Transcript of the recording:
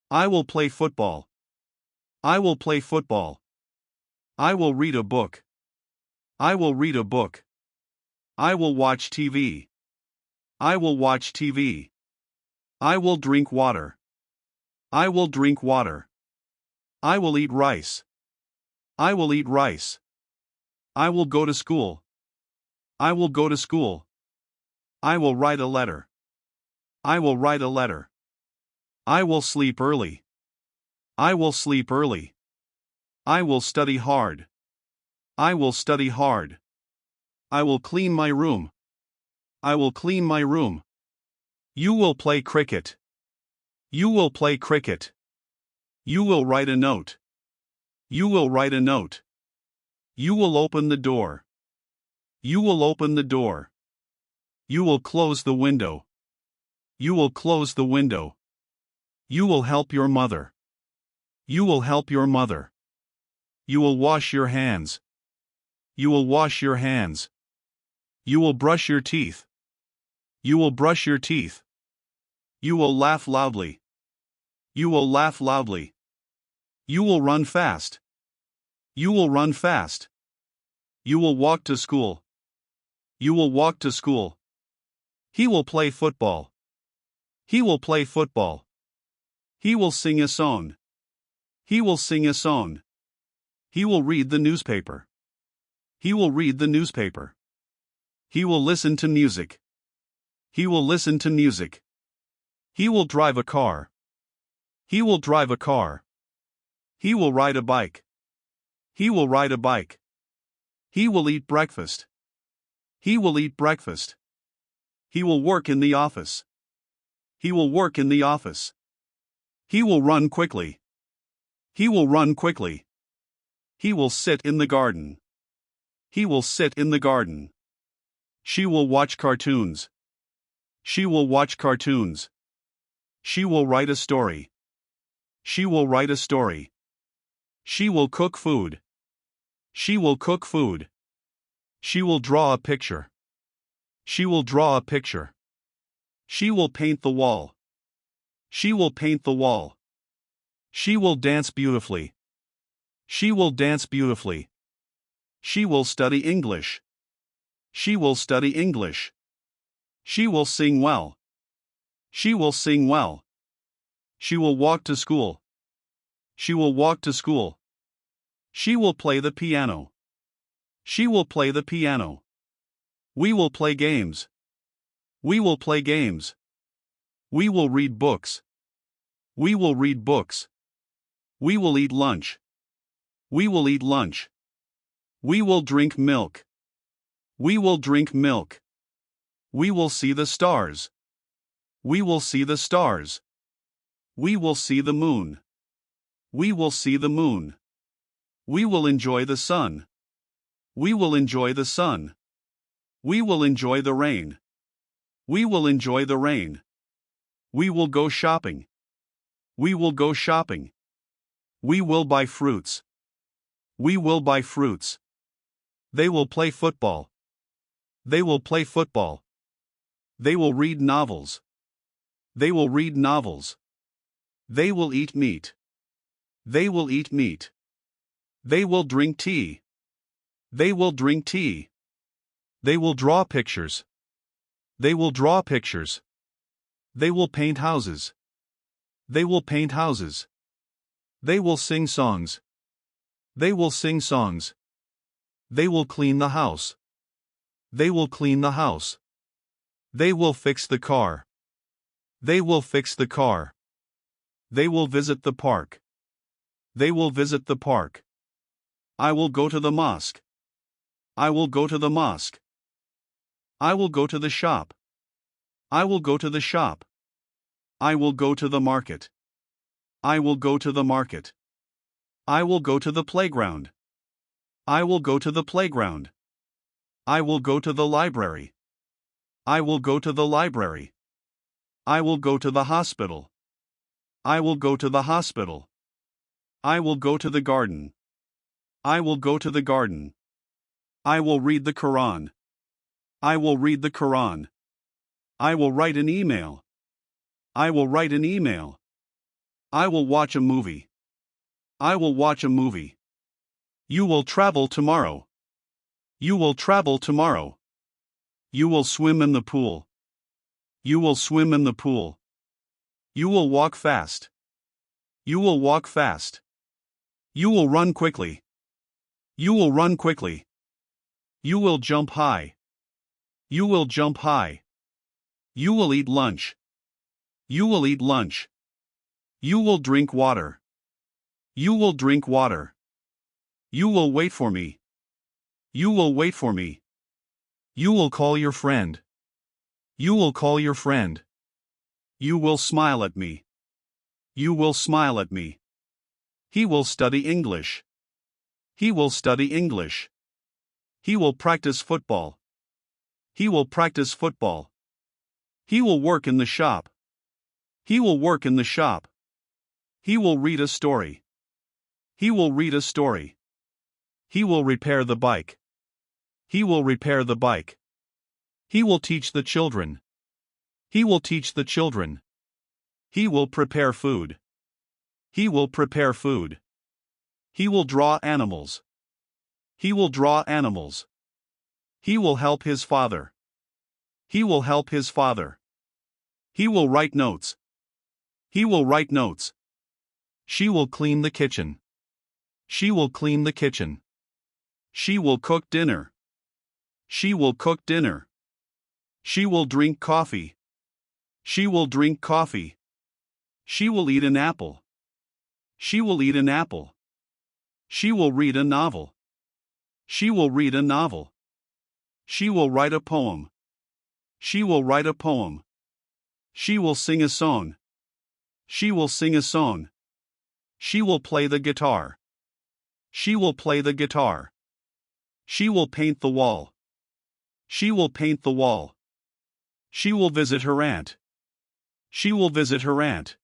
I will play football. I will play football. I will read a book. I will read a book. I will watch TV. I will watch TV. I will drink water. I will drink water. I will eat rice. I will eat rice. I will go to school. I will go to school. I will write a letter. I will write a letter. I will sleep early. I will sleep early. I will study hard. I will study hard. I will clean my room. I will clean my room. You will play cricket. You will play cricket. You will write a note. You will write a note. You will open the door. You will open the door. You will close the window. You will close the window. You will help your mother. You will help your mother. You will wash your hands. You will wash your hands. You will brush your teeth. You will brush your teeth. You will laugh loudly. You will laugh loudly. You will run fast. You will run fast. You will walk to school. You will walk to school. He will play football. He will play football. He will sing a song. He will sing a song. He will read the newspaper. He will read the newspaper. He will listen to music. He will listen to music. He will drive a car. He will drive a car. He will ride a bike. He will ride a bike. He will eat breakfast. He will eat breakfast. He will work in the office. He will work in the office. He will run quickly. He will run quickly. He will sit in the garden. He will sit in the garden. She will watch cartoons. She will watch cartoons. She will write a story. She will write a story. She will cook food. She will cook food. She will draw a picture. She will draw a picture. She will paint the wall. She will paint the wall. She will dance beautifully. She will dance beautifully. She will study English. She will study English. She will sing well. She will sing well. She will walk to school. She will walk to school. She will play the piano. She will play the piano. We will play games. We will play games. We will read books. We will read books. We will eat lunch. We will eat lunch. We will drink milk. We will drink milk. We will see the stars. We will see the stars. We will see the moon. We will see the moon. We will enjoy the sun. We will enjoy the sun. We will enjoy the rain. We will enjoy the rain. We will go shopping. We will go shopping. We will buy fruits. We will buy fruits. They will play football. They will play football. They will read novels. They will read novels. They will eat meat. They will eat meat. They will drink tea. They will drink tea. They will draw pictures. They will draw pictures. They will paint houses. They will paint houses. They will sing songs. They will sing songs. They will clean the house. They will clean the house. They will fix the car. They will fix the car. They will visit the park. They will visit the park. I will go to the mosque. I will go to the mosque. I will go to the shop. I will go to the shop. I will go to the market. I will go to the market. I will go to the playground. I will go to the playground. I will go to the library. I will go to the library. I will go to the hospital. I will go to the hospital. I will go to the garden. I will go to the garden. I will read the Quran. I will read the Quran. I will write an email. I will write an email. I will watch a movie. I will watch a movie. You will travel tomorrow. You will travel tomorrow. You will swim in the pool. You will swim in the pool. You will walk fast. You will walk fast. You will run quickly. You will run quickly. You will jump high. You will jump high. You will eat lunch. You will eat lunch. You will drink water. You will drink water. You will wait for me. You will wait for me. You will call your friend. You will call your friend. You will smile at me. You will smile at me. He will study English. He will study English. He will practice football. He will practice football. He will work in the shop. He will work in the shop. He will read a story. He will read a story. He will repair the bike. He will repair the bike. He will teach the children. He will teach the children. He will prepare food. He will prepare food. He will draw animals. He will draw animals. He will help his father. He will help his father. He will write notes. He will write notes. She will clean the kitchen. She will clean the kitchen. She will cook dinner. She will cook dinner. She will drink coffee. She will drink coffee. She will eat an apple. She will eat an apple. She will read a novel. She will read a novel. She will write a poem. She will write a poem. She will sing a song. She will sing a song. She will play the guitar. She will play the guitar. She will paint the wall. She will paint the wall. She will visit her aunt. She will visit her aunt.